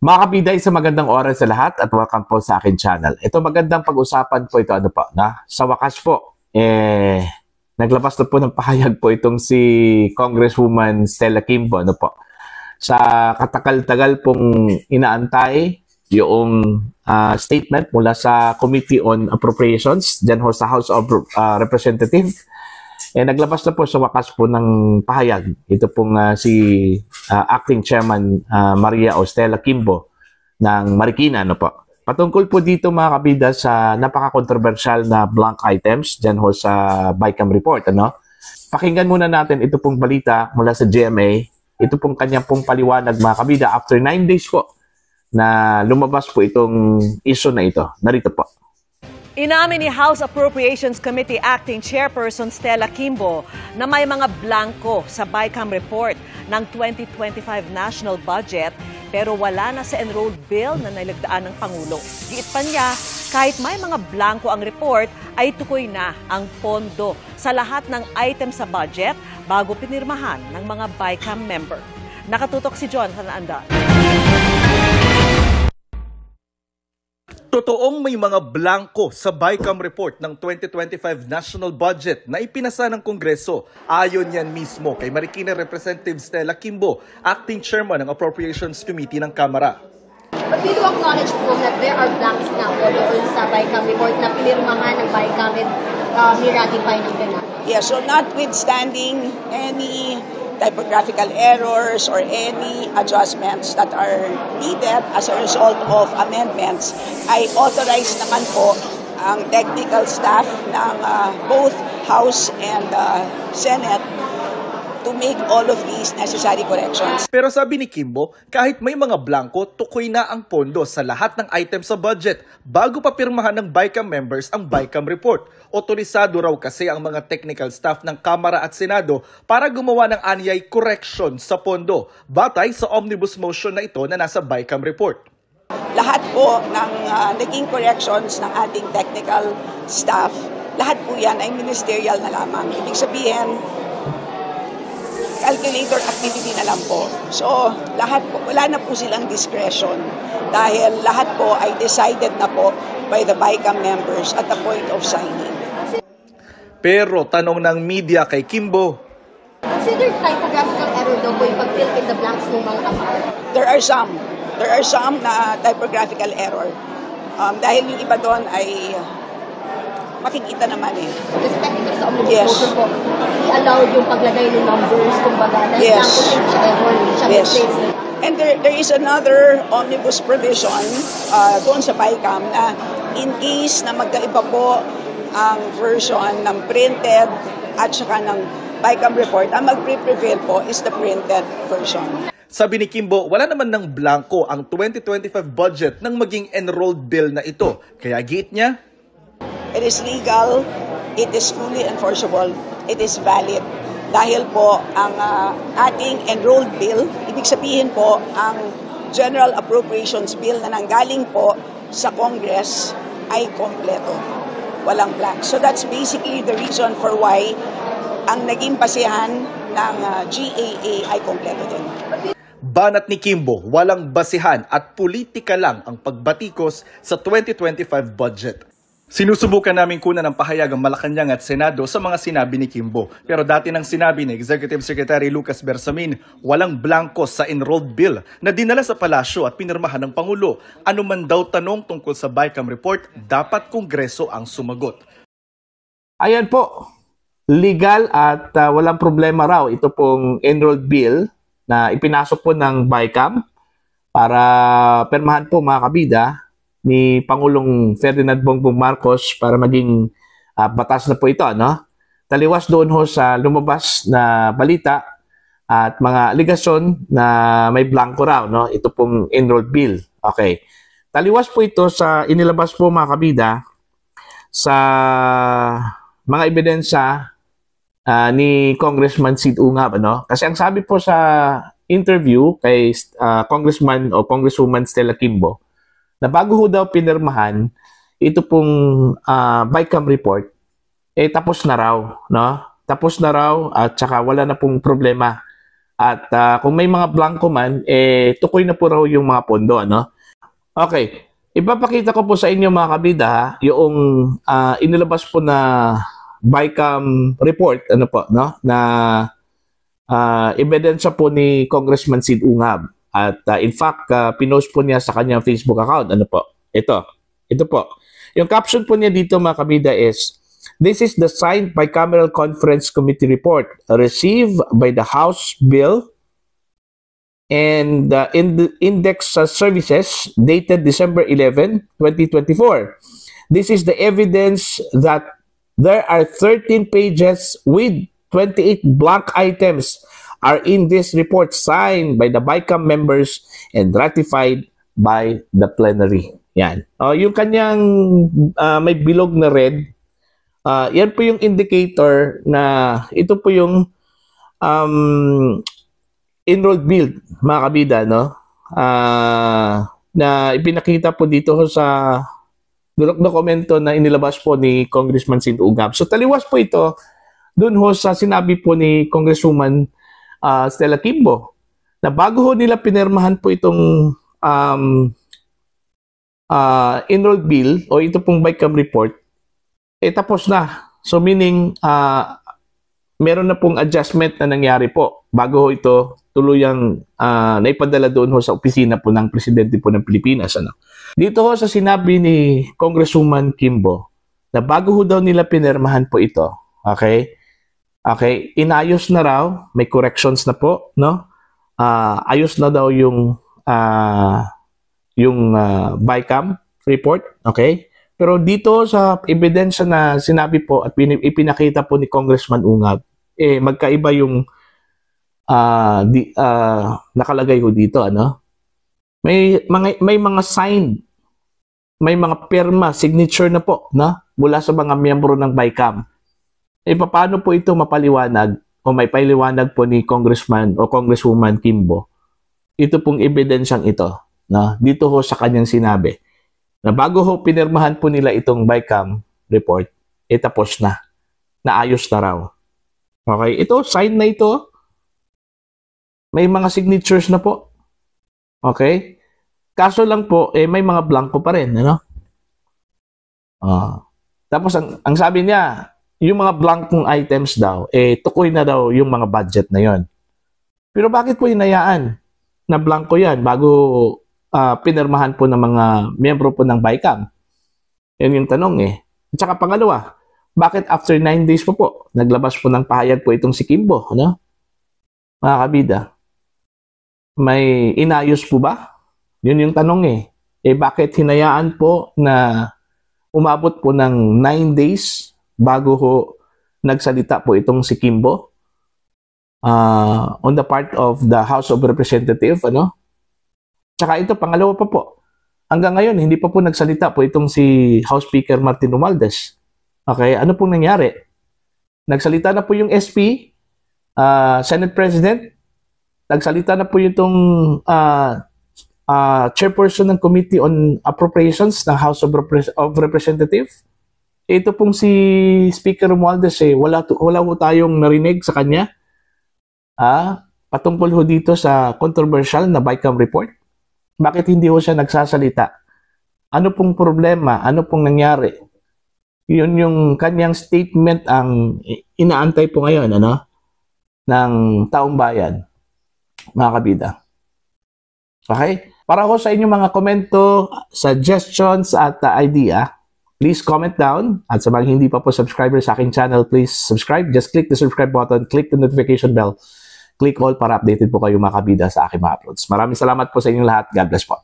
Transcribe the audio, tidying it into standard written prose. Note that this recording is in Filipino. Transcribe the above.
Mga kabiday, sa magandang oras sa lahat at welcome po sa akin channel. Ito magandang pag-usapan po ito sa wakas po, naglabas na po ng pahayag po itong si Congresswoman Stella Quimbo, sa katakal-tagal pong inaantay yung statement mula sa Committee on Appropriations dyan ho sa House of Representatives. Naglabas na po sa wakas po ng pahayag. Ito pong si Acting Chairman Maria Stella Quimbo ng Marikina. Patungkol po dito mga kabida sa napaka-controversial na blank items dyan ho sa BICAM report. Pakinggan muna natin ito pong balita mula sa GMA. Ito pong kanyang pong paliwanag mga kabida after 9 days po na lumabas po itong issue na ito. Narito po. Inamin ni House Appropriations Committee Acting Chairperson Stella Quimbo na may mga blanko sa BICAM report ng 2025 national budget pero wala na sa enrolled bill na nilagdaan ng Pangulo. Giit pa niya, kahit may mga blanko ang report, ay tukoy na ang pondo sa lahat ng item sa budget bago pinirmahan ng mga BICAM member. Nakatutok si Jonathan Anda. Totoong may mga blanko sa BICAM report ng 2025 national budget na ipinasa ng Kongreso. Ayon yan mismo kay Marikina Representative Stella Quimbo, Acting Chairman ng Appropriations Committee ng Kamara. But we do acknowledge po that there are blanks na po doon sa BICAM report na pinirmahan ng BICAM at ni-ratify ng Senado. Yeah, so notwithstanding any typographical errors or any adjustments that are needed as a result of amendments, ay authorized naman po ang technical staff ng both House and Senate to make all of these necessary corrections. Pero sabi ni Quimbo, kahit may mga blanko, tukoy na ang pondo sa lahat ng items sa budget bago pa pirmahan ng BICAM members ang BICAM report. Otorisado raw kasi ang mga technical staff ng Kamara at Senado para gumawa ng anyay correction sa pondo, batay sa omnibus motion na ito na nasa BICAM report. Lahat po ng naging corrections ng ating technical staff, lahat po yan ay ministerial na lamang. Ibig sabihin, calculator activity na lang po. So, lahat po, wala na po silang discretion dahil lahat po ay decided na po by the BICAM members at the point of signing. Pero tanong ng media kay Quimbo, Considered typographical error daw po yung pag-fill in the blanks ng mga kapal? There are some na typographical error. Dahil yung iba doon ay makikita naman eh. Kasi technically sa omnibus Yes. motion po, i-allowed yung paglagay ng numbers, kumbaga, dahil Yes. blanco din siya error, hindi siya Yes. mistakes. And there is another omnibus provision doon sa BICAM na in case na magkaiba po ang version ng printed at saka ng BICAM report, ang mag-prevail po is the printed version. sabi ni Quimbo, wala naman ng blanko ang 2025 budget ng maging enrolled bill na ito. Kaya giit niya, It is legal, it is fully enforceable, it is valid. Dahil po ang ating enrolled bill, ibig sabihin po ang General Appropriations Bill na nanggaling po sa Congress ay kompleto. Walang blank. So that's basically the reason for why ang naging basihan ng GAA ay kompleto din. banat ni Quimbo, walang basihan at politika lang ang pagbatikos sa 2025 budget. Sinusubukan namin kunan ng pahayag ang Malacanang at Senado sa mga sinabi ni Quimbo. Pero dati nang sinabi ni Executive Secretary Lucas Bersamin, walang blanko sa enrolled bill na dinala sa palasyo at pinirmahan ng Pangulo. Ano man daw tanong tungkol sa BICAM report, dapat Kongreso ang sumagot. Ayan po, legal at walang problema raw ito pong enrolled bill na ipinasok po ng BICAM para permahan po mga kabida ni Pangulong Ferdinand Bongbong Marcos para maging batas na po ito. Taliwas doon ho sa lumabas na balita at mga aligasyon na may blanco raw. Ito pong enrolled bill. Okay. Taliwas po ito sa inilabas po mga kabida sa mga ebidensya ni Congressman Sid Ungab. Kasi ang sabi po sa interview kay Congressman o Congresswoman Stella Quimbo, na bago ho daw pinirmahan ito pong BICAM report, tapos na raw. Tapos na raw at saka wala na pong problema At kung may mga blanco man, tukoy na po raw yung mga pondo, ano? Okay. Ipapakita ko po sa inyo mga kabida, yung inilabas po na BICAM report, ano po, no? Na ebidensya po ni Congressman Sid Ungab. At in fact, pinost po niya sa kanyang Facebook account. Ano po? Ito po. Yung caption po niya dito mga kabida is, "This is the signed bicameral conference committee report received by the House Bill and in the Index Services dated December 11, 2024. This is the evidence that there are 13 pages with 28 blank items are in this report signed by the BICAM members and ratified by the plenary." Yan. Yung kanyang may bilog na red, yan po yung indicator na ito po yung enrolled bill, mga kabida, no? Na ipinakita po dito sa dokumento na inilabas po ni Congressman Sid Ungab. So taliwas po ito dun ho sa sinabi po ni Congresswoman Stella Kimbo na bago ho nila pinirmahan po itong enrolled bill o ito pong BICAM report, tapos na. So meaning, meron na pong adjustment na nangyari po bago ho ito tuluyang naipadala doon ho sa opisina po ng Presidente po ng Pilipinas. Ano? Dito ho sa sinabi ni Congresswoman Kimbo na bago ho daw nila pinirmahan po ito, okay, inayos na raw, may corrections na po, no? Ayos na daw yung BICAM report, okay? Pero dito sa ebidensya na sinabi po at ipinakita po ni Congressman Ungab, magkaiba yung nakalagay ko dito, ano? May mga signed, may mga pirma, signature na po, no? Mula sa mga miyembro ng BICAM. Paano po ito mapaliwanag o may paliwanag po ni Congressman o Congresswoman Kimbo? Ito pong ebidensyang ito, no? Dito ho sa kanyang sinabi na bago ho pinirmahan po nila itong BICAM report, tapos na. Naayos na raw. Okay? Ito, sign na ito. May mga signatures na po. Okay? Kaso lang po, may mga blanco pa rin. Ano? Tapos, ang sabi niya, yung mga blankong items daw, tukoy na daw yung mga budget na yon. Pero bakit po hinayaan na blanco yan bago pinirmahan po ng mga miyembro po ng BICAM? Yan yung tanong At saka pangalawa, bakit after 9 days po, naglabas po ng pahayag po itong si Kimbo, ano? Mga kabida, may inayos po ba? Yun yung tanong bakit hinayaan po na umabot po ng 9 days bago ho nagsalita po itong si Kimbo on the part of the House of Representatives, ano? Tsaka ito, pangalawa pa po. Hanggang ngayon, hindi pa po nagsalita po itong si House Speaker Martin Romualdez. Okay, ano pong nangyari? Nagsalita na po yung SP, Senate President, nagsalita na po itong chairperson ng Committee on Appropriations ng House of Representatives. Ito pong si Speaker Romualdez, wala po tayong narinig sa kanya patungkol ho dito sa controversial na BICAM report. Bakit hindi ho siya nagsasalita? Ano pong problema? Ano pong nangyari? Yun yung kanyang statement ang inaantay po ngayon, ano? Ng taong bayan, mga kabida. Okay? Para ho sa inyong mga komento, suggestions at idea, please comment down. At sa mga hindi pa po subscriber sa aking channel, please subscribe. Just click the subscribe button, click the notification bell, click all para updated po kayo mga kabida sa aking mga uploads. Maraming salamat po sa inyong lahat. God bless po.